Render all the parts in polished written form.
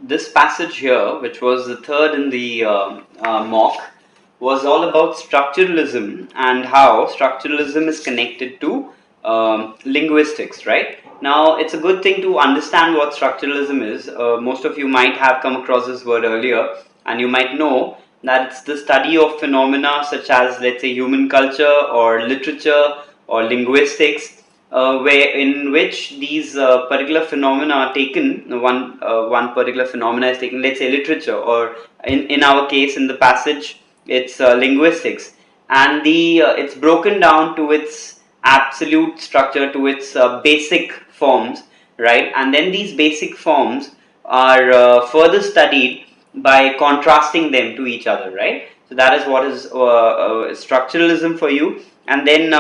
this passage here, which was the third in the mock, was all about structuralism and how structuralism is connected to linguistics, right? Now, it's a good thing to understand what structuralism is. Most of you might have come across this word earlier, and you might know that it's the study of phenomena such as, let's say, human culture or literature or linguistics, where in which these particular phenomena are taken. One particular phenomena is taken, let's say literature, or in our case in the passage it's linguistics, and the it's broken down to its absolute structure, to its basic forms, right? And then these basic forms are further studied by contrasting them to each other, right? So that is what is structuralism for you. And then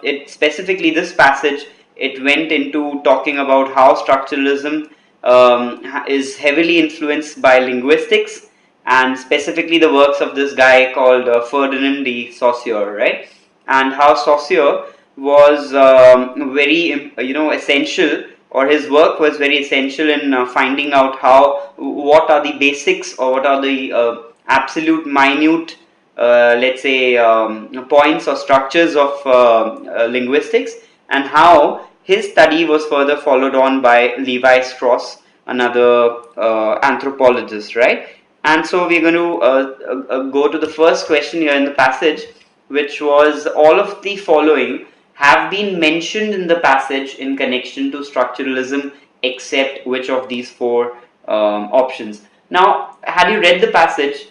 it specifically, this passage, it went into talking about how structuralism is heavily influenced by linguistics, and specifically the works of this guy called Ferdinand de Saussure, right? And how Saussure was very essential, or his work was very essential in finding out how, what are the basics, or what are the absolute minute, let's say, points or structures of linguistics, and how his study was further followed on by Levi Strauss, another anthropologist, right? And so we're going to go to the first question here in the passage, which was, all of the following have been mentioned in the passage in connection to structuralism except which of these four options. Now, had you read the passage,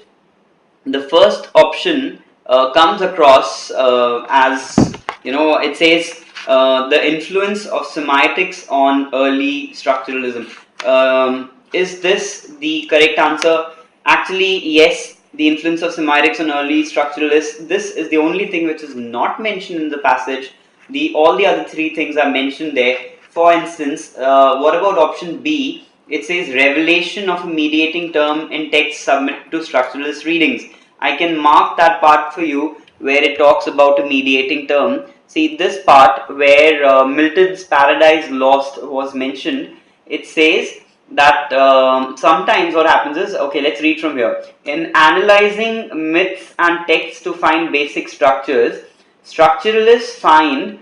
the first option comes across as, it says the influence of semiotics on early structuralism. Is this the correct answer? Actually, yes, the influence of semiotics on early structuralists. This is the only thing which is not mentioned in the passage. All the other three things are mentioned there. For instance, what about option B? It says revelation of a mediating term in text submitted to structuralist readings. I can mark that part for you where it talks about a mediating term. See, this part where Milton's Paradise Lost was mentioned, it says that sometimes what happens is, okay, let's read from here. In analyzing myths and texts to find basic structures, structuralists found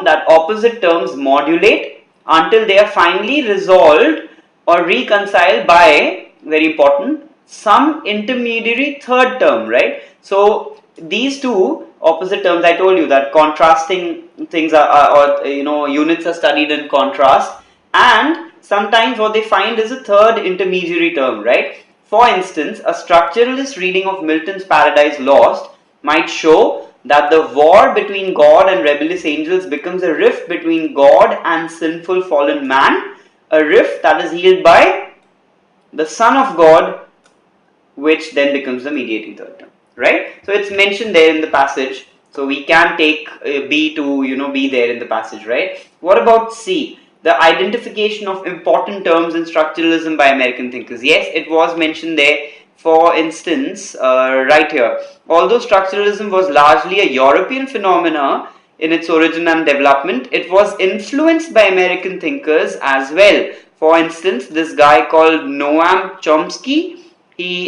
that opposite terms modulate until they are finally resolved or reconciled by, very important, some intermediary third term, right? So these two opposite terms, I told you that contrasting things or units are studied in contrast, and sometimes what they find is a third intermediary term, right? For instance, a structuralist reading of Milton's Paradise Lost might show that the war between God and rebellious angels becomes a rift between God and sinful fallen man, a rift that is healed by the Son of God, which then becomes the mediating third term, right? So it's mentioned there in the passage, so we can take B to be there in the passage, right? What about C? The identification of important terms in structuralism by American thinkers. Yes, it was mentioned there. For instance, right here, although structuralism was largely a European phenomena in its origin and development, it was influenced by American thinkers as well. For instance, this guy called Noam Chomsky, he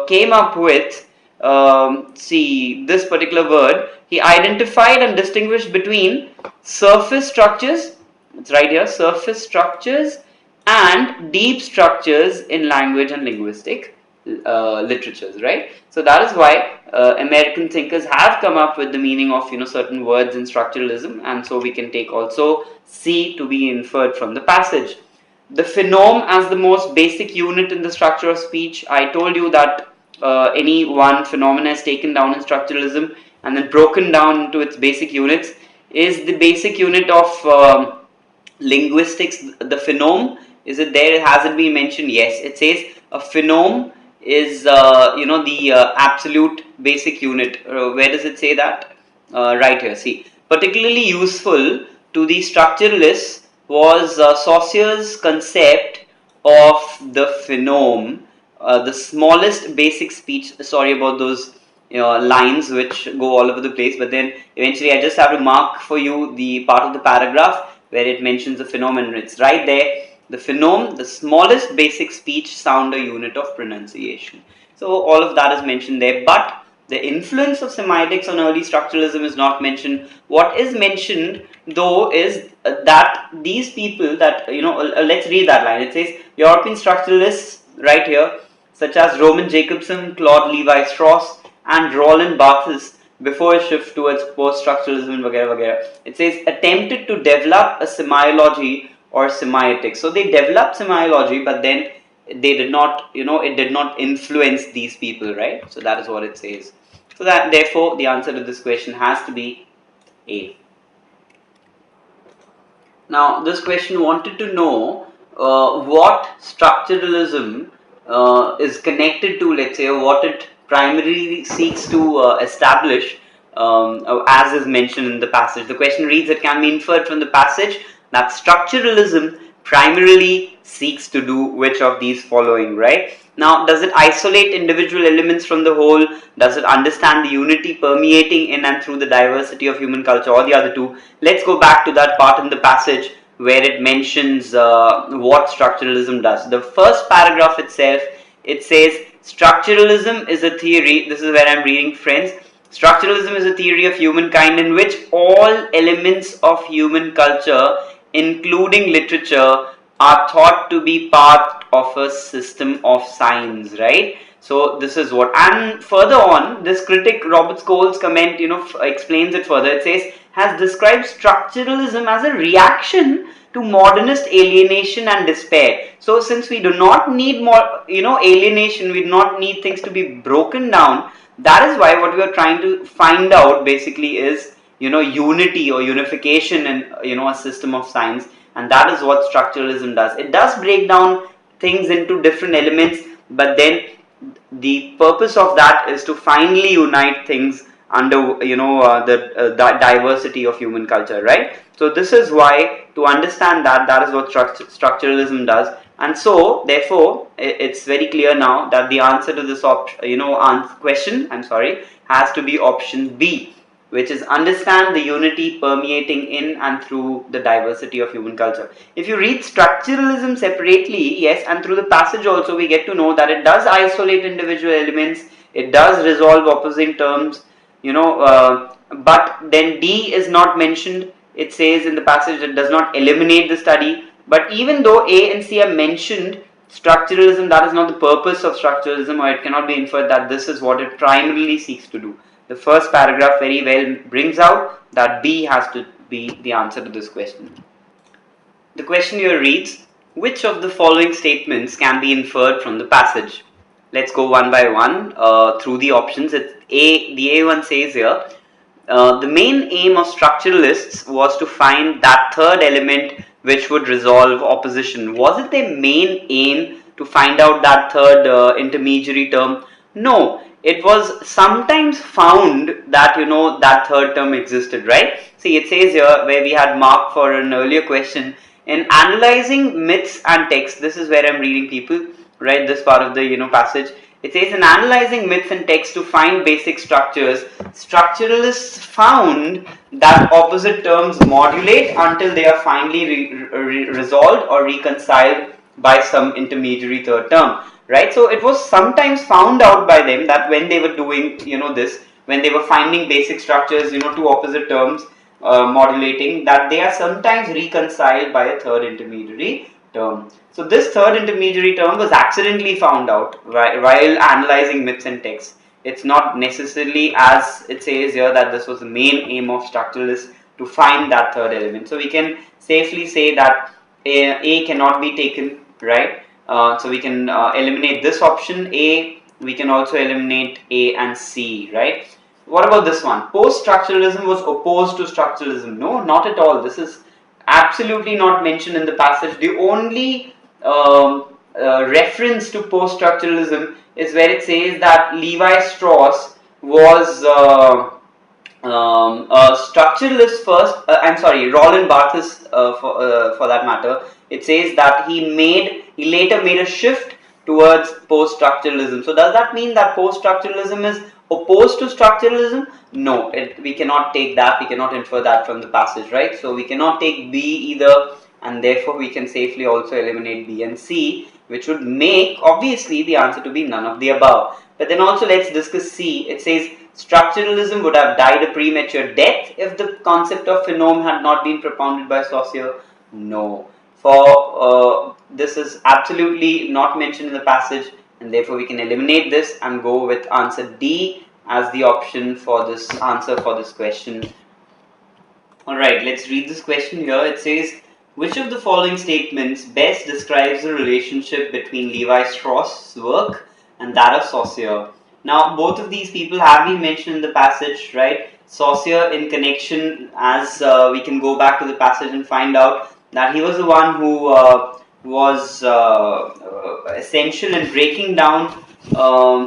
came up with, this particular word. He identified and distinguished between surface structures, it's right here, surface structures and deep structures in language and linguistic literatures, right? So that is why American thinkers have come up with the meaning of certain words in structuralism, and so we can take also C to be inferred from the passage. The phenome as the most basic unit in the structure of speech. I told you that any one phenomenon is taken down in structuralism and then broken down into its basic units. Is the basic unit of linguistics the phenome? Is it there? Has it been mentioned? Yes, it says a phenome is the absolute basic unit. Where does it say that? Right here. See, particularly useful to the structuralists was Saussure's concept of the phenome, the smallest basic speech. Sorry about those lines which go all over the place, but then eventually I just have to mark for you the part of the paragraph where it mentions the phenomenon. It's right there. The phoneme, the smallest basic speech sound or unit of pronunciation. So all of that is mentioned there, but the influence of semiotics on early structuralism is not mentioned. What is mentioned though is that these people that, let's read that line. It says European structuralists right here, such as Roman Jacobson, Claude Levi-Strauss, and Roland Barthes, before a shift towards post-structuralism and vagera. It says attempted to develop a semiology or semiotics. So they developed semiology, but then they did not, it did not influence these people, right? So that is what it says. So that therefore the answer to this question has to be A. Now this question wanted to know what structuralism is connected to, let's say, or what it primarily seeks to establish, as is mentioned in the passage. The question reads, it can be inferred from the passage that structuralism primarily seeks to do which of these following, right? Now, does it isolate individual elements from the whole? Does it understand the unity permeating in and through the diversity of human culture, or the other two? Let's go back to that part in the passage where it mentions what structuralism does. The first paragraph itself, it says structuralism is a theory. This is where I'm reading, friends. Structuralism is a theory of humankind in which all elements of human culture, including literature, are thought to be part of a system of signs, right? So this is what, and further on, this critic Robert Scholes comment, explains it further. It says, has described structuralism as a reaction to modernist alienation and despair. So since we do not need more, alienation, we do not need things to be broken down. That is why what we are trying to find out basically is, unity or unification in, a system of signs. And that is what structuralism does. It does break down things into different elements, but then the purpose of that is to finally unite things under, the diversity of human culture, right? So this is why, to understand that is what structuralism does. And so therefore it's very clear now that the answer to this question, has to be option B, which is understand the unity permeating in and through the diversity of human culture. If you read structuralism separately, yes, and through the passage also, we get to know that it does isolate individual elements, it does resolve opposing terms, but then D is not mentioned. It says in the passage it does not eliminate the study, but even though A and C are mentioned, structuralism, that is not the purpose of structuralism, or it cannot be inferred that this is what it primarily seeks to do. The first paragraph very well brings out that B has to be the answer to this question. The question here reads, which of the following statements can be inferred from the passage? Let's go one by one through the options. The A1 says here, the main aim of structuralists was to find that third element which would resolve opposition. Was it their main aim to find out that third intermediary term? No. It was sometimes found that, that third term existed, right? See, it says here, where we had marked for an earlier question, in analyzing myths and texts, this is where I'm reading, people, right, this part of the, passage. It says, in analyzing myths and texts to find basic structures, structuralists found that opposite terms modulate until they are finally resolved or reconciled by some intermediary third term. Right, so it was sometimes found out by them that when they were doing, this, when they were finding basic structures, two opposite terms modulating, that they are sometimes reconciled by a third intermediary term. So this third intermediary term was accidentally found out while analyzing myths and texts. It's not necessarily, as it says here, that this was the main aim of structuralists to find that third element. So we can safely say that A cannot be taken, right? So we can eliminate this option A. We can also eliminate A and C, right? What about this one? Post-structuralism was opposed to structuralism. No, not at all. This is absolutely not mentioned in the passage. The only reference to post-structuralism is where it says that Levi-Strauss was a structuralist first. Roland Barthes for that matter. It says that he later made a shift towards post-structuralism. So does that mean that post-structuralism is opposed to structuralism? No, we cannot take that, we cannot infer that from the passage, right? So we cannot take B either. and therefore we can safely also eliminate B and C, which would make obviously the answer to be none of the above. But then also let's discuss C. It says structuralism would have died a premature death if the concept of phenome had not been propounded by Saussure. No, for this is absolutely not mentioned in the passage, and therefore we can eliminate this and go with answer D as the option for this answer for this question. Alright, let's read this question here. It says, which of the following statements best describes the relationship between Levi Strauss's work and that of Saussure? Now, both of these people have been mentioned in the passage, right? Saussure in connection, as we can go back to the passage and find out that he was the one who was essential in breaking down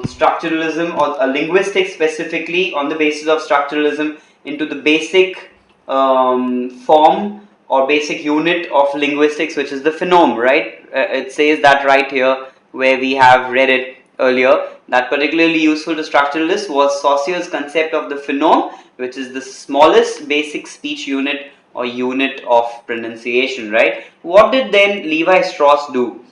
structuralism or linguistics specifically on the basis of structuralism into the basic form or basic unit of linguistics, which is the phenome, right? It says that right here where we have read it earlier, that particularly useful to structuralists was Saussure's concept of the phenome, which is the smallest basic speech unit or unit of pronunciation, right? What did then Levi Strauss do?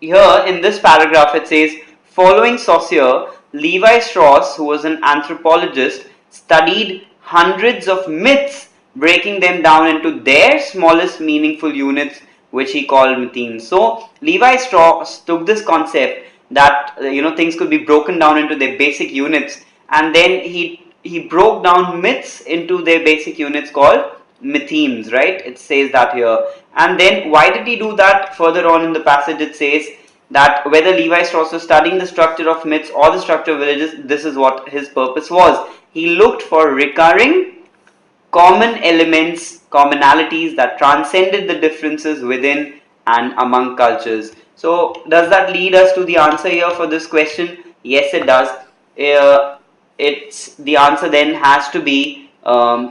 Here in this paragraph it says, following Saussure, Levi Strauss, who was an anthropologist, studied hundreds of myths, breaking them down into their smallest meaningful units, which he called methemes. So Levi Strauss took this concept that things could be broken down into their basic units, and then he broke down myths into their basic units called methemes, right? It says that here. And then why did he do that? Further on in the passage it says that whether Levi Strauss was studying the structure of myths or the structure of villages, this is what his purpose was. He looked for recurring common elements, commonalities that transcended the differences within and among cultures. So does that lead us to the answer here for this question? Yes, it does. It's the answer then has to be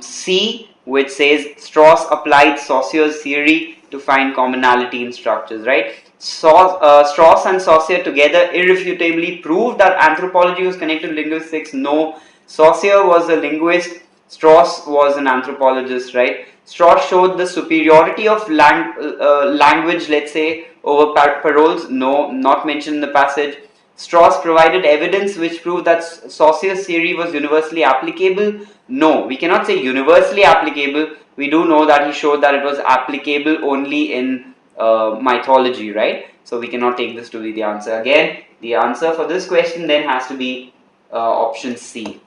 C, which says Strauss applied Saussure's theory to find commonality in structures, right? Strauss and Saussure together irrefutably proved that anthropology was connected to linguistics. No, Saussure was a linguist, Strauss was an anthropologist, right? Strauss showed the superiority of language, let's say, over paroles. No, not mentioned in the passage. Strauss provided evidence which proved that Saussure's theory was universally applicable. No, we cannot say universally applicable. We do know that he showed that it was applicable only in mythology, right? So we cannot take this to be the answer. Again, the answer for this question then has to be option C.